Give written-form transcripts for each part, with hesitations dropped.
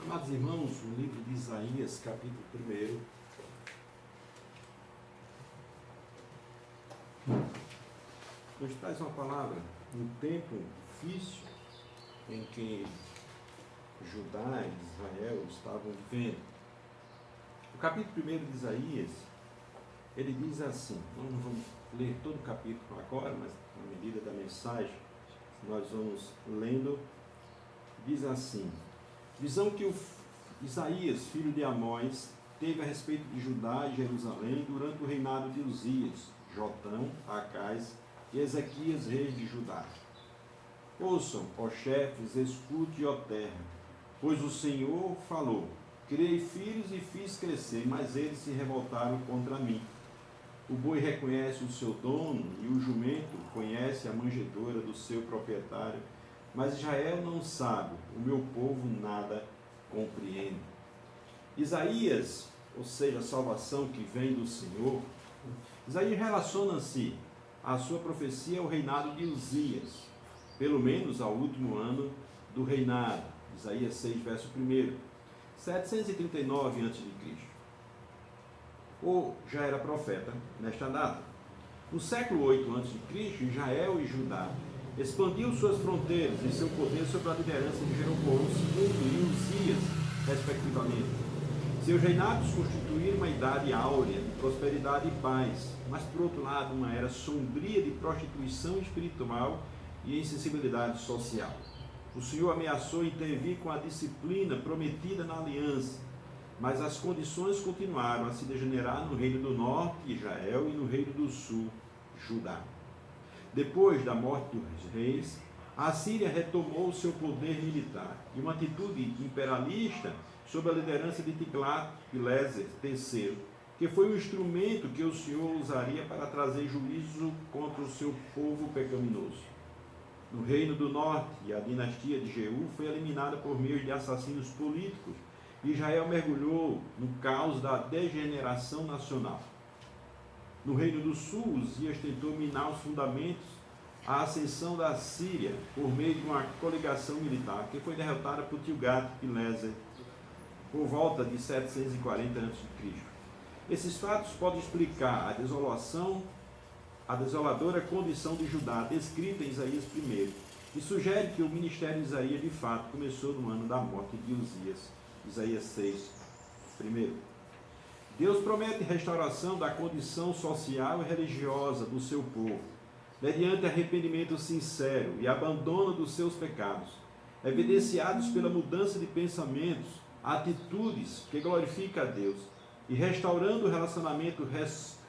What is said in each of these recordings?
Amados irmãos, o livro de Isaías, capítulo 1, nos traz uma palavra, um tempo difícil em que Judá e Israel estavam vivendo. O capítulo 1 de Isaías, ele diz assim, nós não vamos ler todo o capítulo agora, mas na medida da mensagem, nós vamos lendo, diz assim: visão que o Isaías, filho de Amós, teve a respeito de Judá e Jerusalém durante o reinado de Uzias, Jotão, Acais e Ezequias, reis de Judá. Ouçam, ó chefes, escute, ó terra, pois o Senhor falou: criei filhos e fiz crescer, mas eles se revoltaram contra mim. O boi reconhece o seu dono e o jumento conhece a manjedoura do seu proprietário, mas Israel não sabe, o meu povo nada compreende. Isaías, ou seja, a salvação que vem do Senhor, Isaías relaciona-se a sua profecia ao reinado de Uzias, pelo menos ao último ano do reinado, Isaías 6, verso 1, 739 a.C. Ou já era profeta nesta data. No século 8 a.C., Israel e Judá expandiu suas fronteiras e seu poder sob a liderança de Jeroboão II e Uzias, respectivamente. Seus reinados constituíram uma idade áurea de prosperidade e paz, mas, por outro lado, uma era sombria de prostituição espiritual e insensibilidade social. O Senhor ameaçou intervir com a disciplina prometida na aliança, mas as condições continuaram a se degenerar no reino do norte, Israel, e no reino do sul, Judá. Depois da morte dos reis, a Síria retomou seu poder militar e uma atitude imperialista sob a liderança de Tiglat-Pileser III, que foi o instrumento que o Senhor usaria para trazer juízo contra o seu povo pecaminoso. No reino do norte, a dinastia de Jeú foi eliminada por meio de assassinos políticos, e Israel mergulhou no caos da degeneração nacional. No reino do sul, Uzias tentou minar os fundamentos à ascensão da Síria por meio de uma coligação militar, que foi derrotada por Tiglat-Pileser por volta de 740 a.C. Esses fatos podem explicar a desolação, a desoladora condição de Judá, descrita em Isaías 1, e sugere que o ministério de Isaías, de fato, começou no ano da morte de Uzias, Isaías 6, 1. Deus promete restauração da condição social e religiosa do seu povo, mediante arrependimento sincero e abandono dos seus pecados, evidenciados pela mudança de pensamentos, atitudes que glorificam a Deus, e restaurando o relacionamento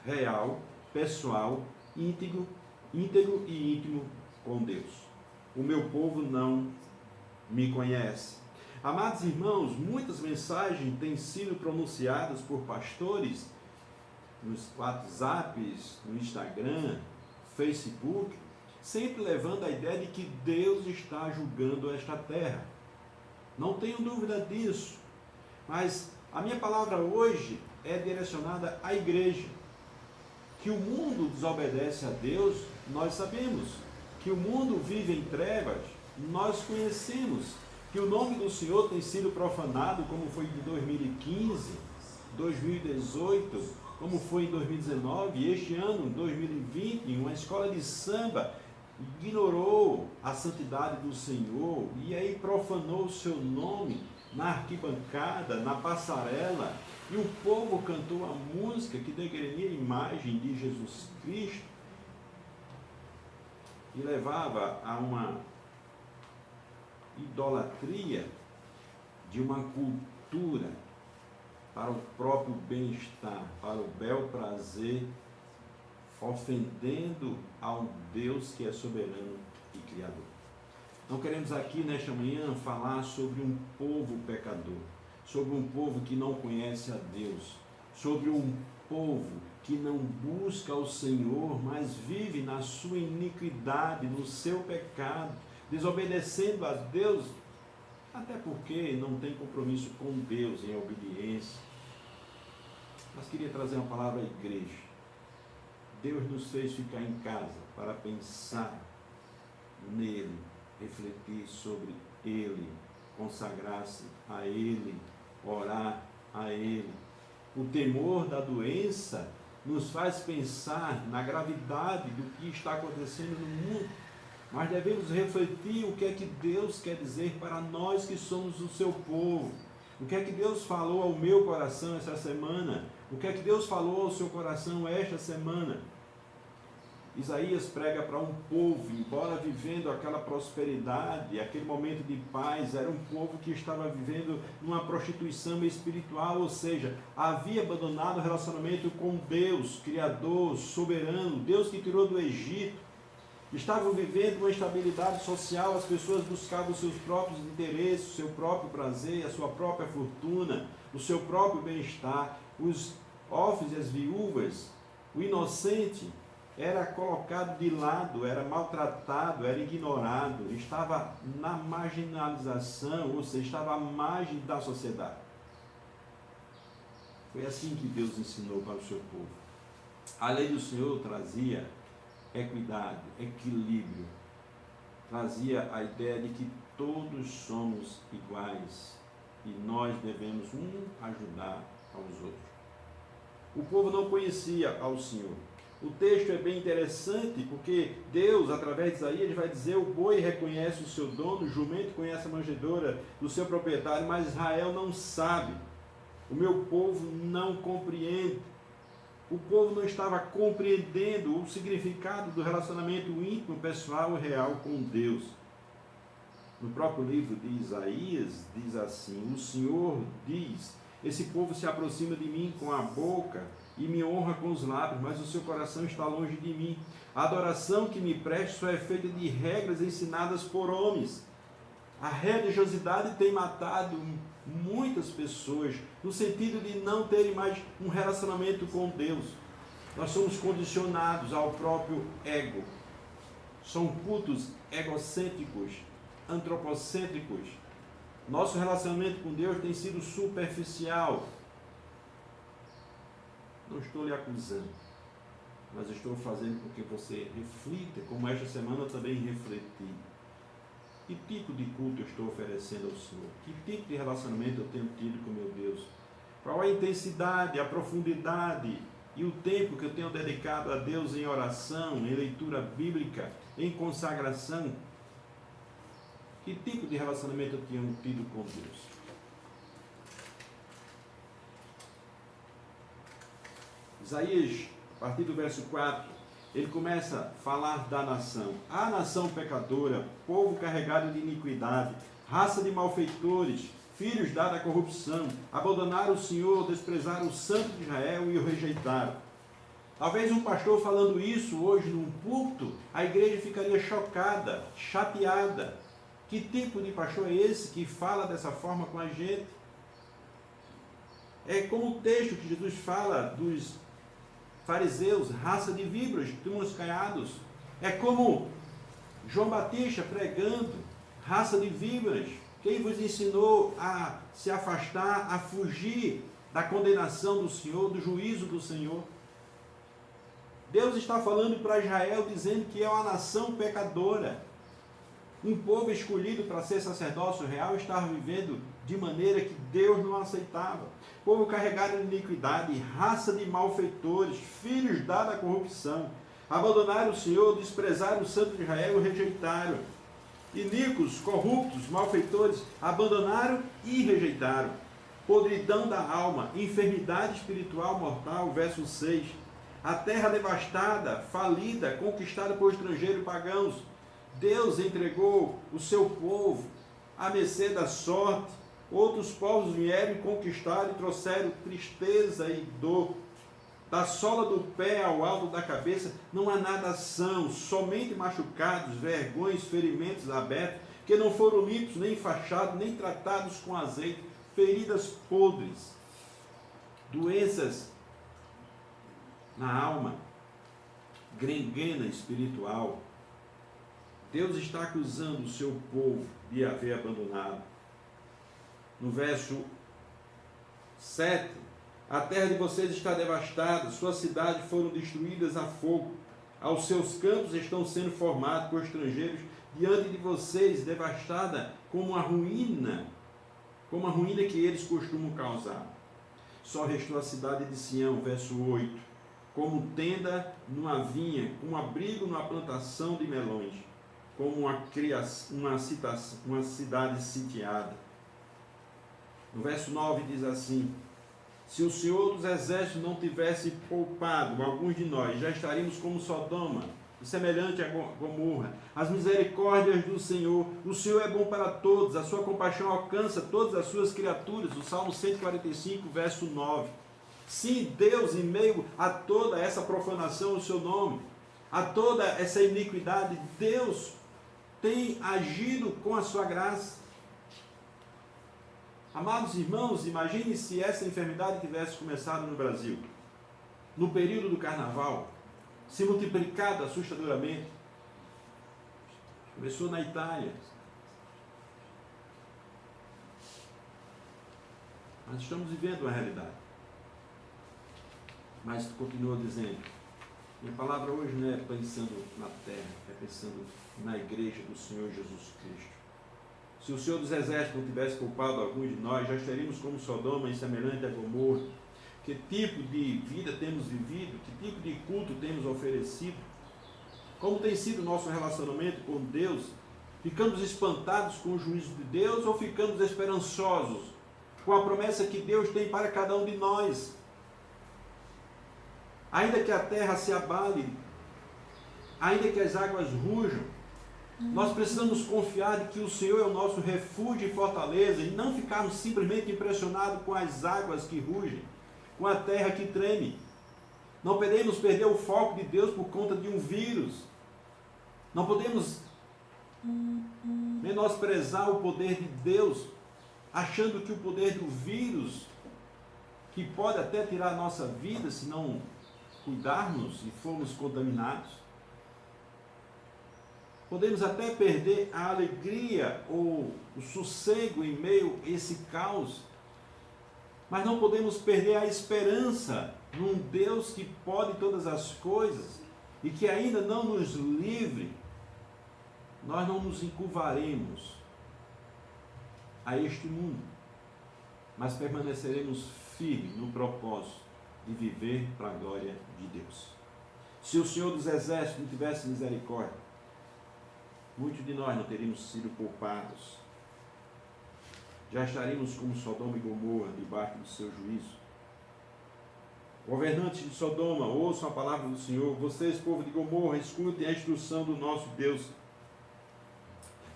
real, pessoal, íntegro e íntimo com Deus. O meu povo não me conhece. Amados irmãos, muitas mensagens têm sido pronunciadas por pastores nos WhatsApps, no Instagram, Facebook, sempre levando a ideia de que Deus está julgando esta terra. Não tenho dúvida disso, mas a minha palavra hoje é direcionada à igreja. Que o mundo desobedece a Deus, nós sabemos. Que o mundo vive em trevas, nós conhecemos. Que o nome do Senhor tem sido profanado, como foi em 2015, 2018, como foi em 2019, e este ano, 2020, uma escola de samba ignorou a santidade do Senhor e aí profanou o seu nome na arquibancada, na passarela, e o povo cantou a música que degrenia a imagem de Jesus Cristo e levava a uma idolatria de uma cultura para o próprio bem-estar, para o bel prazer, ofendendo ao Deus que é soberano e criador. Não queremos aqui nesta manhã falar sobre um povo pecador, sobre um povo que não conhece a Deus, sobre um povo que não busca o Senhor, mas vive na sua iniquidade, no seu pecado, desobedecendo a Deus, até porque não tem compromisso com Deus em obediência. Mas queria trazer uma palavra à igreja. Deus nos fez ficar em casa para pensar nele, refletir sobre ele, consagrar-se a Ele, orar a Ele. O temor da doença nos faz pensar na gravidade do que está acontecendo no mundo, mas devemos refletir o que é que Deus quer dizer para nós que somos o seu povo. O que é que Deus falou ao meu coração essa semana? O que é que Deus falou ao seu coração esta semana? Isaías prega para um povo, embora vivendo aquela prosperidade, aquele momento de paz, era um povo que estava vivendo numa prostituição espiritual, ou seja, havia abandonado o relacionamento com Deus, Criador, soberano, Deus que tirou do Egito. Estavam vivendo uma instabilidade social, as pessoas buscavam os seus próprios interesses, o seu próprio prazer, a sua própria fortuna, o seu próprio bem-estar. Os órfãos e as viúvas, o inocente, era colocado de lado, era maltratado, era ignorado, estava na marginalização, ou seja, estava à margem da sociedade. Foi assim que Deus ensinou para o seu povo. A lei do Senhor trazia equidade, equilíbrio, trazia a ideia de que todos somos iguais e nós devemos ajudar aos outros. O povo não conhecia ao Senhor. O texto é bem interessante porque Deus, através de Isaías, vai dizer: o boi reconhece o seu dono, o jumento conhece a manjedoura do seu proprietário, mas Israel não sabe. O meu povo não compreende. O povo não estava compreendendo o significado do relacionamento íntimo, pessoal e real com Deus. No próprio livro de Isaías, diz assim: o Senhor diz, esse povo se aproxima de mim com a boca e me honra com os lábios, mas o seu coração está longe de mim. A adoração que me presta só é feita de regras ensinadas por homens. A religiosidade tem matado muitas pessoas, no sentido de não terem mais um relacionamento com Deus. Nós somos condicionados ao próprio ego. São cultos egocêntricos, antropocêntricos. Nosso relacionamento com Deus tem sido superficial. Não estou lhe acusando, mas estou fazendo com que você reflita, como esta semana eu também refleti. Que tipo de culto eu estou oferecendo ao Senhor? Que tipo de relacionamento eu tenho tido com meu Deus? Qual a intensidade, a profundidade e o tempo que eu tenho dedicado a Deus em oração, em leitura bíblica, em consagração? Que tipo de relacionamento eu tenho tido com Deus? Isaías, a partir do verso 4, ele começa a falar da nação. A nação pecadora, povo carregado de iniquidade, raça de malfeitores, filhos dados à corrupção, abandonaram o Senhor, desprezaram o Santo de Israel e o rejeitaram. Talvez um pastor falando isso hoje num púlpito, a igreja ficaria chocada, chateada. Que tipo de pastor é esse que fala dessa forma com a gente? É como o texto que Jesus fala dos fariseus, raça de víboras, túmulos caiados. É como João Batista pregando, raça de víboras. Quem vos ensinou a se afastar, a fugir da condenação do Senhor, do juízo do Senhor? Deus está falando para Israel, dizendo que é uma nação pecadora. Um povo escolhido para ser sacerdócio real estava vivendo de maneira que Deus não aceitava. Povo carregado de iniquidade, raça de malfeitores, filhos dados à corrupção. Abandonaram o Senhor, desprezaram o Santo de Israel e rejeitaram. Iníquos, corruptos, malfeitores, abandonaram e rejeitaram. Podridão da alma, enfermidade espiritual mortal, verso 6. A terra devastada, falida, conquistada por estrangeiros pagãos. Deus entregou o seu povo à mercê da sorte. Outros povos vieram e conquistaram e trouxeram tristeza e dor. Da sola do pé ao alto da cabeça não há nada são, somente machucados, vergonhas, ferimentos abertos, que não foram limpos, nem enfaixados, nem tratados com azeite, feridas podres, doenças na alma, gangrena espiritual. Deus está acusando o seu povo de haver abandonado. No verso 7, a terra de vocês está devastada, suas cidades foram destruídas a fogo, aos seus campos estão sendo formados por estrangeiros diante de vocês, devastada como a ruína que eles costumam causar. Só restou a cidade de Sião, verso 8, como tenda numa vinha, como abrigo numa plantação de melões, como uma cidade sitiada. No verso 9 diz assim: se o Senhor dos Exércitos não tivesse poupado alguns de nós, já estaríamos como Sodoma, semelhante a Gomorra. As misericórdias do Senhor, o Senhor é bom para todos, a sua compaixão alcança todas as suas criaturas. O Salmo 145, verso 9. Sim, Deus, em meio a toda essa profanação do seu nome, a toda essa iniquidade, Deus tem agido com a sua graça. Amados irmãos, imagine se essa enfermidade tivesse começado no Brasil, no período do carnaval, se multiplicado assustadoramente. Começou na Itália. Nós estamos vivendo uma realidade. Mas continua dizendo, minha palavra hoje não é pensando na terra, é pensando na igreja do Senhor Jesus Cristo. Se o Senhor dos Exércitos não tivesse poupado alguns de nós, já estaríamos como Sodoma e semelhante a Gomorra. Que tipo de vida temos vivido? Que tipo de culto temos oferecido? Como tem sido o nosso relacionamento com Deus? Ficamos espantados com o juízo de Deus ou ficamos esperançosos com a promessa que Deus tem para cada um de nós? Ainda que a terra se abale, ainda que as águas rujam, nós precisamos confiar de que o Senhor é o nosso refúgio e fortaleza e não ficarmos simplesmente impressionados com as águas que rugem, com a terra que treme. Não podemos perder o foco de Deus por conta de um vírus. Não podemos menosprezar o poder de Deus, achando que o poder do vírus, que pode até tirar a nossa vida se não cuidarmos e formos contaminados, podemos até perder a alegria ou o sossego em meio a esse caos, mas não podemos perder a esperança num Deus que pode todas as coisas e que ainda não nos livre. Nós não nos encurvaremos a este mundo, mas permaneceremos firmes no propósito de viver para a glória de Deus. Se o Senhor dos Exércitos não tivesse misericórdia, muitos de nós não teríamos sido poupados. Já estaríamos como Sodoma e Gomorra, debaixo do seu juízo. Governantes de Sodoma, ouçam a palavra do Senhor. Vocês, povo de Gomorra, escutem a instrução do nosso Deus.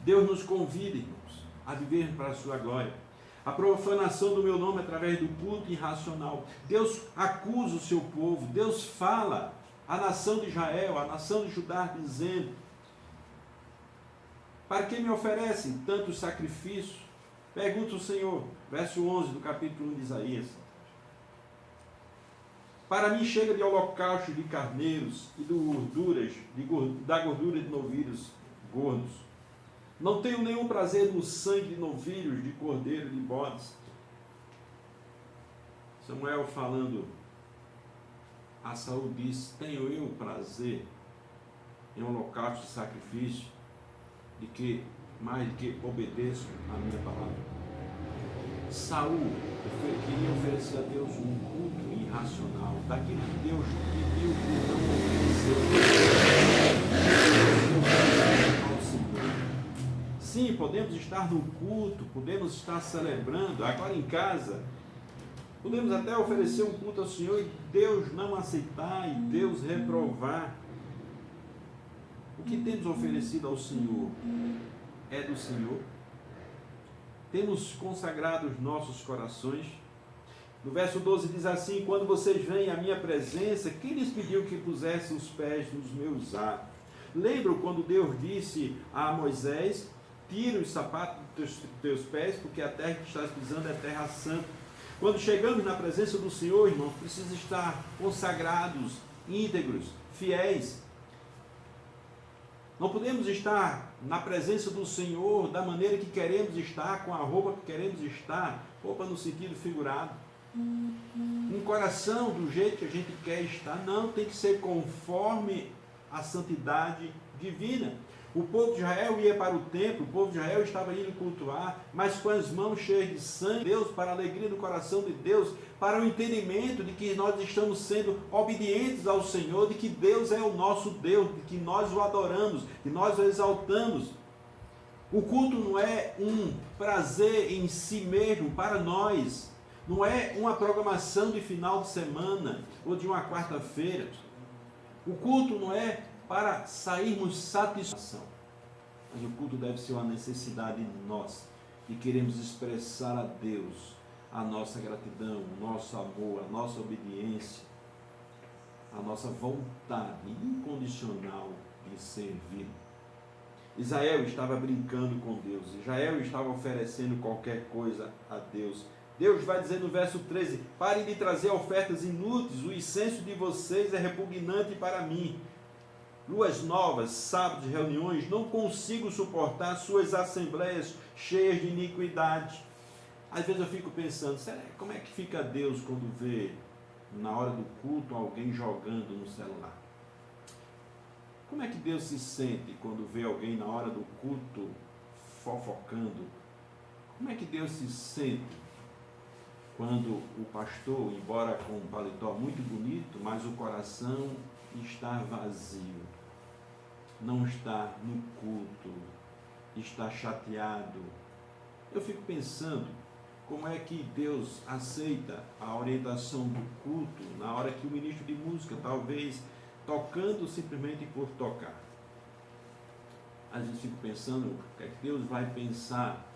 Deus nos convida, irmãos, a viver para a sua glória. A profanação do meu nome através do culto irracional. Deus acusa o seu povo. Deus fala à nação de Israel, à nação de Judá, dizendo: para que me oferecem tantos sacrifícios? Pergunta o Senhor, verso 11 do capítulo 1 de Isaías. Para mim chega de holocaustos de carneiros e da gordura de novilhos gordos. Não tenho nenhum prazer no sangue de novilhos, de cordeiro, de bodes. Samuel falando a Saul diz: tenho eu prazer em holocausto e sacrifício, mais do que obedeço a minha palavra. Saul queria oferecer a Deus um culto irracional, daquilo que Deus pediu que não ofereceu. Sim, podemos estar no culto, podemos estar celebrando, agora em casa, podemos até oferecer um culto ao Senhor e Deus não aceitar e Deus reprovar. O que temos oferecido ao Senhor é do Senhor? Temos consagrado os nossos corações? No verso 12 diz assim: quando vocês vêm à minha presença, quem lhes pediu que pusesse os pés nos meus atos? Lembram quando Deus disse a Moisés: tira os sapatos dos teus pés, porque a terra que estás pisando é terra santa. Quando chegamos na presença do Senhor, irmãos, precisamos estar consagrados, íntegros, fiéis. Não podemos estar na presença do Senhor da maneira que queremos estar, com a roupa que queremos estar, roupa no sentido figurado. Um coração do jeito que a gente quer estar, não, tem que ser conforme a santidade divina. O povo de Israel ia para o templo, o povo de Israel estava indo cultuar, mas com as mãos cheias de sangue, Deus, para a alegria do coração de Deus, para o entendimento de que nós estamos sendo obedientes ao Senhor, de que Deus é o nosso Deus, de que nós o adoramos, que nós o exaltamos. O culto não é um prazer em si mesmo para nós, não é uma programação de final de semana ou de uma quarta-feira. O culto não é para sairmos satisfação, mas o culto deve ser uma necessidade nossa, e queremos expressar a Deus a nossa gratidão, o nosso amor, a nossa obediência, a nossa vontade incondicional de servir. Israel estava brincando com Deus, Israel estava oferecendo qualquer coisa a Deus. Deus vai dizer no verso 13: parem de trazer ofertas inúteis, o incenso de vocês é repugnante para mim. Luas novas, sábados, reuniões, não consigo suportar suas assembleias cheias de iniquidade. Às vezes eu fico pensando, como é que fica Deus quando vê, na hora do culto, alguém jogando no celular? Como é que Deus se sente quando vê alguém na hora do culto fofocando? Como é que Deus se sente quando o pastor, embora com um paletó muito bonito, mas o coração está vazio, não está no culto, está chateado? Eu fico pensando, como é que Deus aceita a orientação do culto na hora que o ministro de música, talvez tocando simplesmente por tocar? Às vezes fico pensando, o que é que Deus vai pensar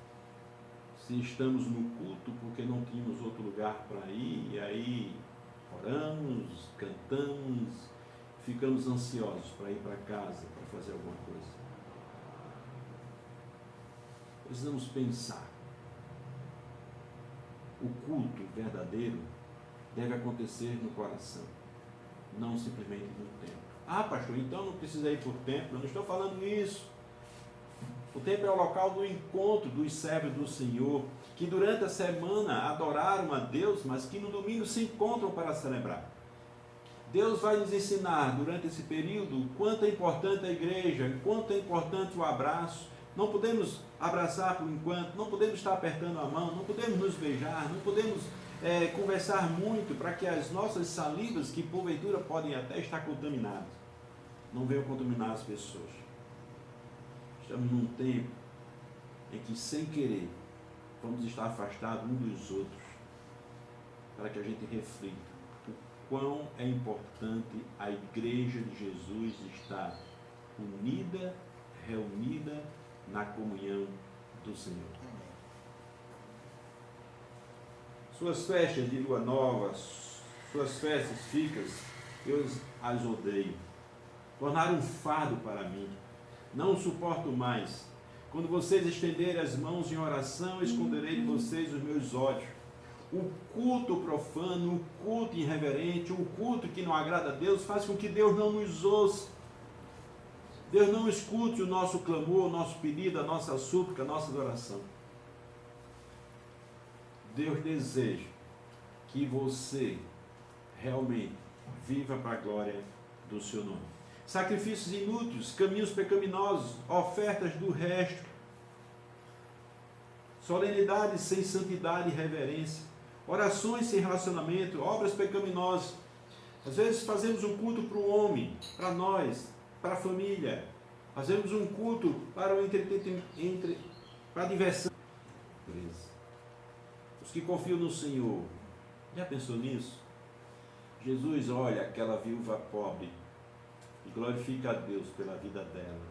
se estamos no culto porque não tínhamos outro lugar para ir, e aí oramos, cantamos, ficamos ansiosos para ir para casa, para fazer alguma coisa. Precisamos pensar. O culto verdadeiro deve acontecer no coração, não simplesmente no templo. Ah, pastor, então não precisa ir para o templo. Eu não estou falando isso. O templo é o local do encontro dos servos do Senhor, que durante a semana adoraram a Deus, mas que no domingo se encontram para celebrar. Deus vai nos ensinar durante esse período o quanto é importante a igreja, o quanto é importante o abraço. Não podemos abraçar por enquanto, não podemos estar apertando a mão, não podemos nos beijar, não podemos conversar muito, para que as nossas salivas, que porventura podem até estar contaminadas, não venham contaminar as pessoas. Estamos num tempo em que, sem querer, vamos estar afastados uns dos outros, para que a gente reflita o quão é importante a igreja de Jesus estar unida, reunida na comunhão do Senhor. Suas festas de lua nova, suas festas ficas, eu as odeio. Tornaram um fardo para mim. Não suporto mais. Quando vocês estenderem as mãos em oração, esconderei de vocês os meus ódios. O culto profano, o culto irreverente, o culto que não agrada a Deus, faz com que Deus não nos ouça. Deus não escute o nosso clamor, o nosso pedido, a nossa súplica, a nossa adoração. Deus deseja que você realmente viva para a glória do seu nome. Sacrifícios inúteis, caminhos pecaminosos, ofertas do resto, solenidades sem santidade e reverência, orações sem relacionamento, obras pecaminosas. Às vezes fazemos um culto para o homem, para nós, para a família. Fazemos um culto para o entretenimento, para a diversão. Os que confiam no Senhor, já pensou nisso? Jesus olha aquela viúva pobre e glorifica a Deus pela vida dela.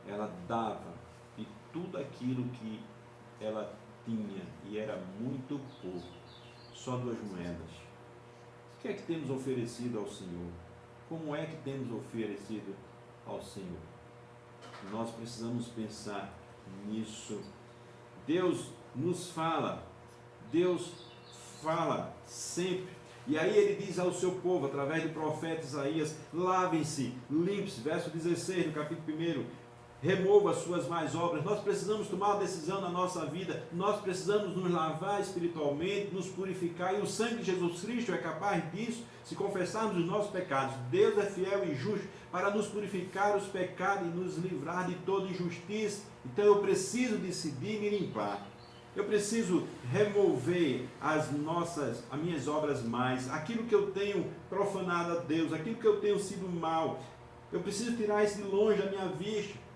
Ela dava de tudo aquilo que ela tinha, e era muito pouco, só 2 moedas. O que é que temos oferecido ao Senhor? Como é que temos oferecido ao Senhor? Nós precisamos pensar nisso. Deus nos fala, Deus fala sempre. E aí ele diz ao seu povo, através do profeta Isaías: lavem-se, limpem-se, verso 16 do capítulo 1. remova as suas más obras. Nós precisamos tomar uma decisão na nossa vida, nós precisamos nos lavar espiritualmente, nos purificar, e o sangue de Jesus Cristo é capaz disso, se confessarmos os nossos pecados. Deus é fiel e justo para nos purificar os pecados e nos livrar de toda injustiça. Então eu preciso decidir me limpar. Eu preciso remover as minhas obras mais, aquilo que eu tenho profanado a Deus, aquilo que eu tenho sido mal. Eu preciso tirar isso de longe da minha vista.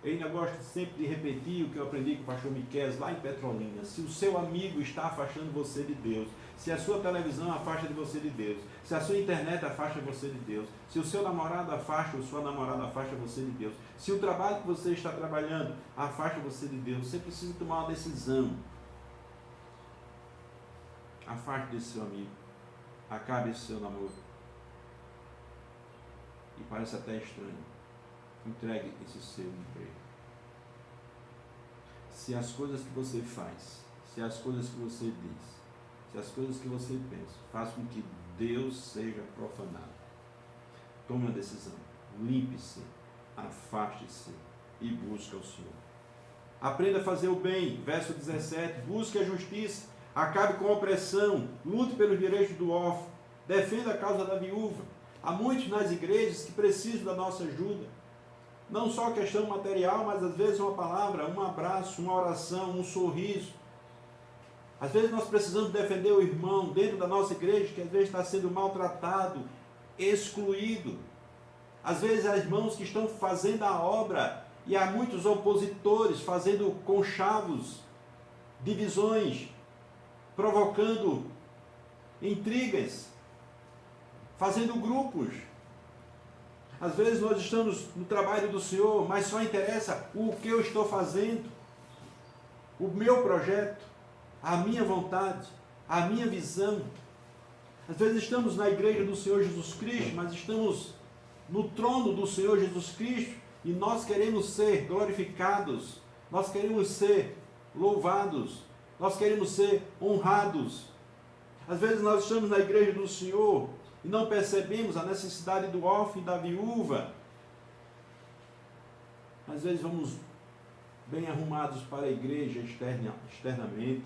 Eu ainda gosto sempre de repetir o que eu aprendi com o pastor Miquel lá em Petrolina. Se o seu amigo está afastando você de Deus, se a sua televisão afasta de você de Deus, se a sua internet afasta você de Deus, se o seu namorado afasta ou sua namorada afasta você de Deus, se o trabalho que você está trabalhando afasta você de Deus, você precisa tomar uma decisão. Afaste desse seu amigo. Acabe esse seu namoro. E parece até estranho. Entregue esse seu emprego. Se as coisas que você faz, se as coisas que você diz, se as coisas que você pensa, faz com que Deus seja profanado, tome uma decisão. Limpe-se, afaste-se e busque ao Senhor. Aprenda a fazer o bem. Verso 17. Busque a justiça. Acabe com a opressão. Lute pelos direitos do órfão. Defenda a causa da viúva. Há muitos nas igrejas que precisam da nossa ajuda. Não só a questão material, mas às vezes uma palavra, um abraço, uma oração, um sorriso. Às vezes nós precisamos defender o irmão dentro da nossa igreja, que às vezes está sendo maltratado, excluído. Às vezes há irmãos que estão fazendo a obra e há muitos opositores fazendo conchavos, divisões, provocando intrigas, fazendo grupos. Às vezes nós estamos no trabalho do Senhor, mas só interessa o que eu estou fazendo, o meu projeto, a minha vontade, a minha visão. Às vezes estamos na igreja do Senhor Jesus Cristo, mas estamos no trono do Senhor Jesus Cristo e nós queremos ser glorificados, nós queremos ser louvados, nós queremos ser honrados. Às vezes nós estamos na igreja do Senhor e não percebemos a necessidade do órfão e da viúva. Às vezes vamos bem arrumados para a igreja externamente,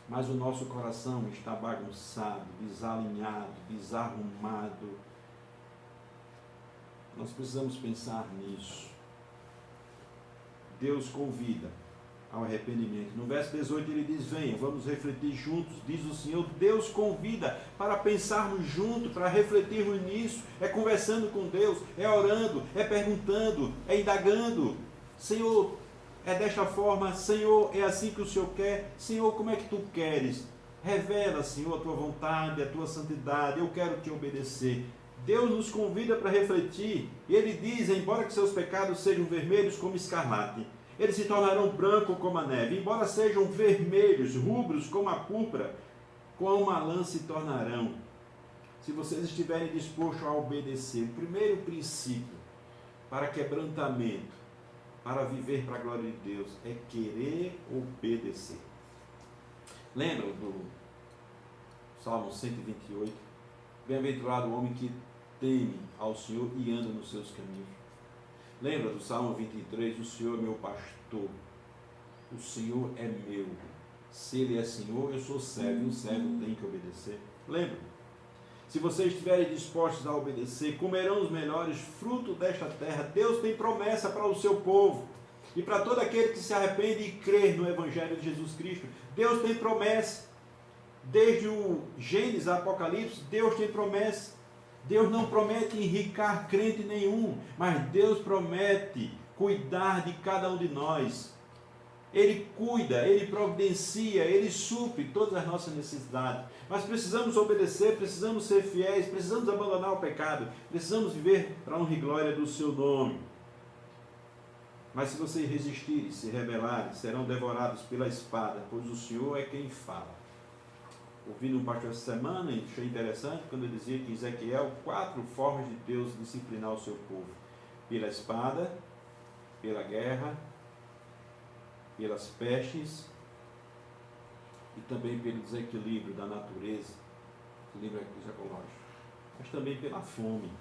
mas o nosso coração está bagunçado, desalinhado, desarrumado. Nós precisamos pensar nisso. Deus convida ao arrependimento. No verso 18 ele diz: venham, vamos refletir juntos, diz o Senhor. Deus convida para pensarmos juntos, para refletirmos nisso. É conversando com Deus, é orando, é perguntando, é indagando. Senhor, é desta forma. Senhor, é assim que o Senhor quer. Senhor, como é que tu queres? Revela, Senhor, a tua vontade, a tua santidade. Eu quero te obedecer. Deus nos convida para refletir. Ele diz: embora que seus pecados sejam vermelhos como escarlate, eles se tornarão brancos como a neve. Embora sejam vermelhos, rubros como a púrpura, como a lã se tornarão. Se vocês estiverem dispostos a obedecer, o primeiro princípio para quebrantamento, para viver para a glória de Deus, é querer obedecer. Lembram do Salmo 128? Bem-aventurado o homem que teme ao Senhor e anda nos seus caminhos. Lembra do Salmo 23? O Senhor é meu pastor, o Senhor é meu. Se Ele é Senhor, eu sou servo, e o servo tem que obedecer. Lembra? Se vocês estiverem dispostos a obedecer, comerão os melhores frutos desta terra. Deus tem promessa para o seu povo. E para todo aquele que se arrepende e crer no Evangelho de Jesus Cristo, Deus tem promessa. Desde o Gênesis a Apocalipse, Deus tem promessa. Deus não promete enricar crente nenhum, mas Deus promete cuidar de cada um de nós. Ele cuida, Ele providencia, Ele supre todas as nossas necessidades. Mas precisamos obedecer, precisamos ser fiéis, precisamos abandonar o pecado, precisamos viver para a honra e glória do Seu nome. Mas se vocês resistirem, se rebelarem, serão devorados pela espada, pois o Senhor é quem fala. Ouvi um pastor essa semana e achei interessante quando ele dizia que em Ezequiel 4 formas de Deus disciplinar o seu povo: pela espada, pela guerra, pelas pestes e também pelo desequilíbrio da natureza, equilíbrio ecológico, mas também pela fome.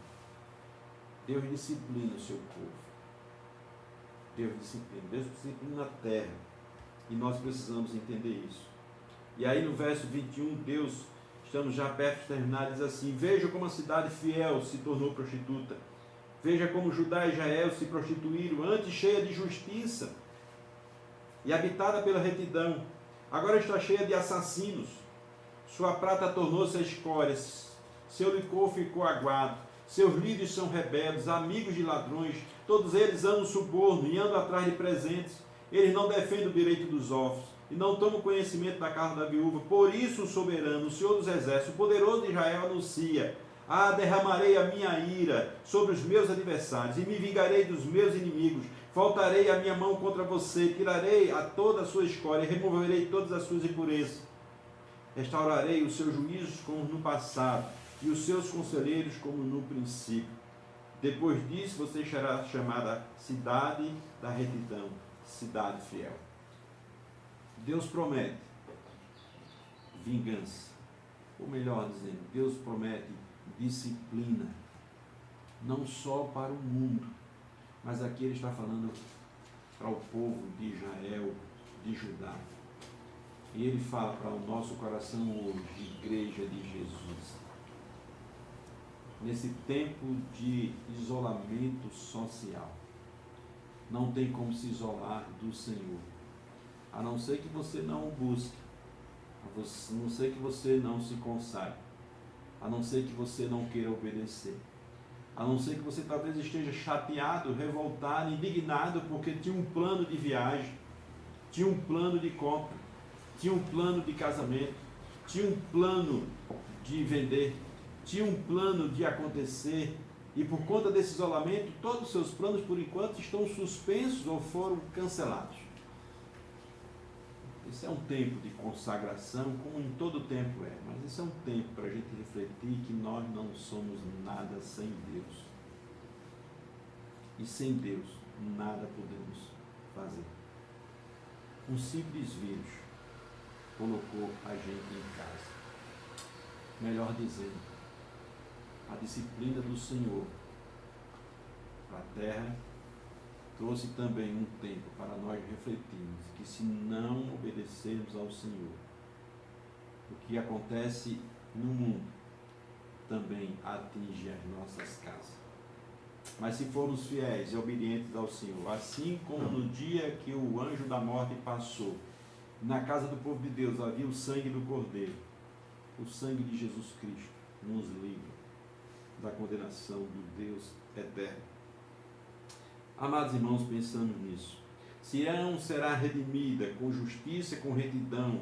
Deus disciplina o seu povo. teve disciplina. Deus disciplina na terra. E nós precisamos entender isso. E aí no verso 21, Deus, estamos já perto de terminar, diz assim: veja como a cidade fiel se tornou prostituta. Veja como Judá e Israel se prostituíram, antes cheia de justiça e habitada pela retidão. Agora está cheia de assassinos. Sua prata tornou-se a escória, seu licor ficou aguado. Seus líderes são rebeldes, amigos de ladrões. Todos eles amam suborno e andam atrás de presentes. Eles não defendem o direito dos órfãos e não tomam conhecimento da casa da viúva. Por isso o soberano, o Senhor dos exércitos, o poderoso de Israel anuncia: derramarei a minha ira sobre os meus adversários e me vingarei dos meus inimigos. Voltarei a minha mão contra você, tirarei a toda a sua escória e removerei todas as suas impurezas. Restaurarei os seus juízos como no passado e os seus conselheiros como no princípio. Depois disso você será chamada cidade da retidão, cidade fiel. Deus promete vingança, ou melhor dizendo, Deus promete disciplina, não só para o mundo, mas aqui ele está falando para o povo de Israel, de Judá. E ele fala para o nosso coração hoje, igreja de Jesus. Nesse tempo de isolamento social, não tem como se isolar do Senhor, a não ser que você não o busque, a não ser que você não se consagre, a não ser que você não queira obedecer, a não ser que você talvez esteja chateado, revoltado, indignado, porque tinha um plano de viagem, tinha um plano de compra, tinha um plano de casamento, tinha um plano de vender, tinha um plano de acontecer, e por conta desse isolamento, todos os seus planos, por enquanto, estão suspensos ou foram cancelados. Esse é um tempo de consagração, como em todo tempo é, mas esse é um tempo para a gente refletir que nós não somos nada sem Deus. E sem Deus, nada podemos fazer. Um simples vírus colocou a gente em casa. Melhor dizendo, a disciplina do Senhor para a terra trouxe também um tempo para nós refletirmos que se não obedecermos ao Senhor, o que acontece no mundo também atinge as nossas casas. Mas se formos fiéis e obedientes ao Senhor, assim como no dia que o anjo da morte passou, na casa do povo de Deus havia o sangue do Cordeiro, o sangue de Jesus Cristo nos livra da condenação do Deus eterno. Amados irmãos, pensando nisso, Sião será redimida com justiça e com retidão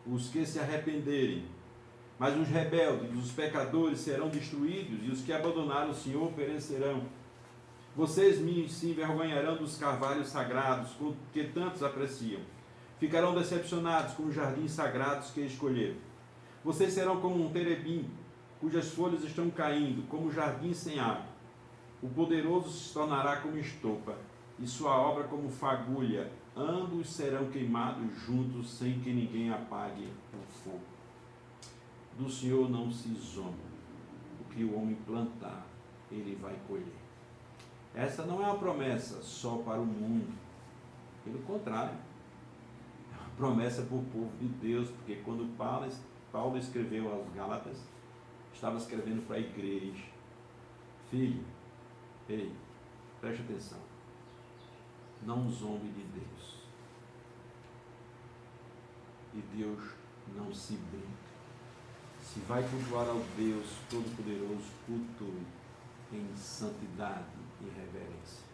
os que se arrependerem, mas os rebeldes, os pecadores serão destruídos e os que abandonaram o Senhor perecerão. Vocês se envergonharão dos carvalhos sagrados que tantos apreciam. Ficarão decepcionados com os jardins sagrados que escolheram. Vocês serão como um terebim, cujas folhas estão caindo, como um jardim sem água. O poderoso se tornará como estopa, e sua obra como fagulha. Ambos serão queimados juntos, sem que ninguém apague o fogo. Do Senhor não se zomba. O que o homem plantar, ele vai colher. Essa não é uma promessa só para o mundo. Pelo contrário, é uma promessa para o povo de Deus, porque quando Paulo escreveu aos Gálatas, estava escrevendo para a igreja. Filho, ei, preste atenção. Não zombe de Deus. E Deus não se brinca. Se vai cultuar ao Deus Todo-Poderoso, cultue em santidade e reverência.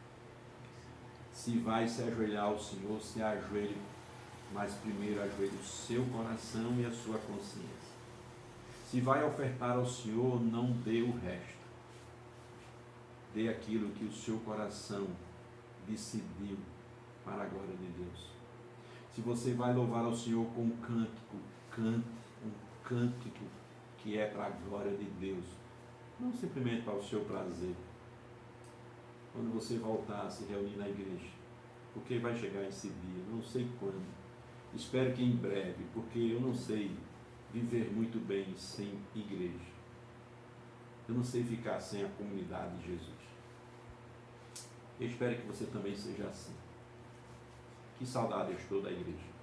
Se vai se ajoelhar ao Senhor, se ajoelhe, mas primeiro ajoelhe o seu coração e a sua consciência. Se vai ofertar ao Senhor, não dê o resto. Dê aquilo que o seu coração decidiu para a glória de Deus. Se você vai louvar ao Senhor com um cântico, cante um cântico que é para a glória de Deus, não simplesmente para o seu prazer. Quando você voltar a se reunir na igreja, porque vai chegar esse dia, não sei quando, espero que em breve, porque eu não sei viver muito bem sem igreja, eu não sei ficar sem a comunidade de Jesus. Eu espero que você também seja assim. Que saudade eu estou da igreja.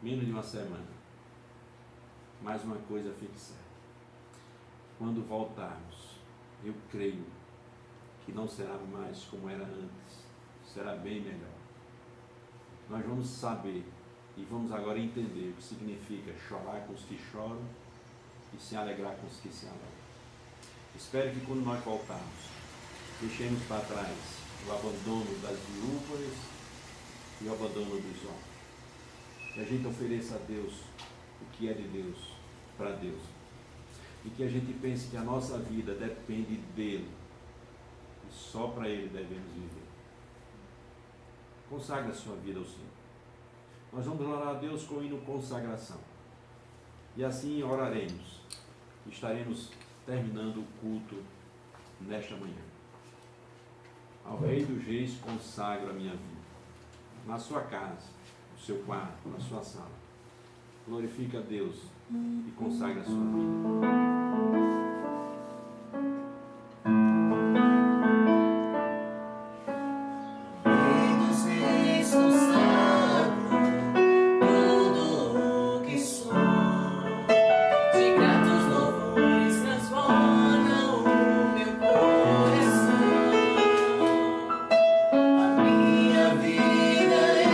Menos de uma semana. Mais uma coisa fique certa. Quando voltarmos, eu creio que não será mais como era antes. Será bem melhor. Nós vamos saber e vamos agora entender o que significa chorar com os que choram e se alegrar com os que se alegram. Espero que quando nós voltarmos, deixemos para trás o abandono das viúvas e o abandono dos homens. Que a gente ofereça a Deus o que é de Deus, para Deus. E que a gente pense que a nossa vida depende dEle. E só para Ele devemos viver. Consagre a sua vida ao Senhor. Nós vamos orar a Deus com o hino consagração. E assim oraremos. Estaremos terminando o culto nesta manhã. Ao Rei dos Reis consagro a minha vida. Na sua casa, no seu quarto, na sua sala. Glorifica a Deus e consagra a sua vida.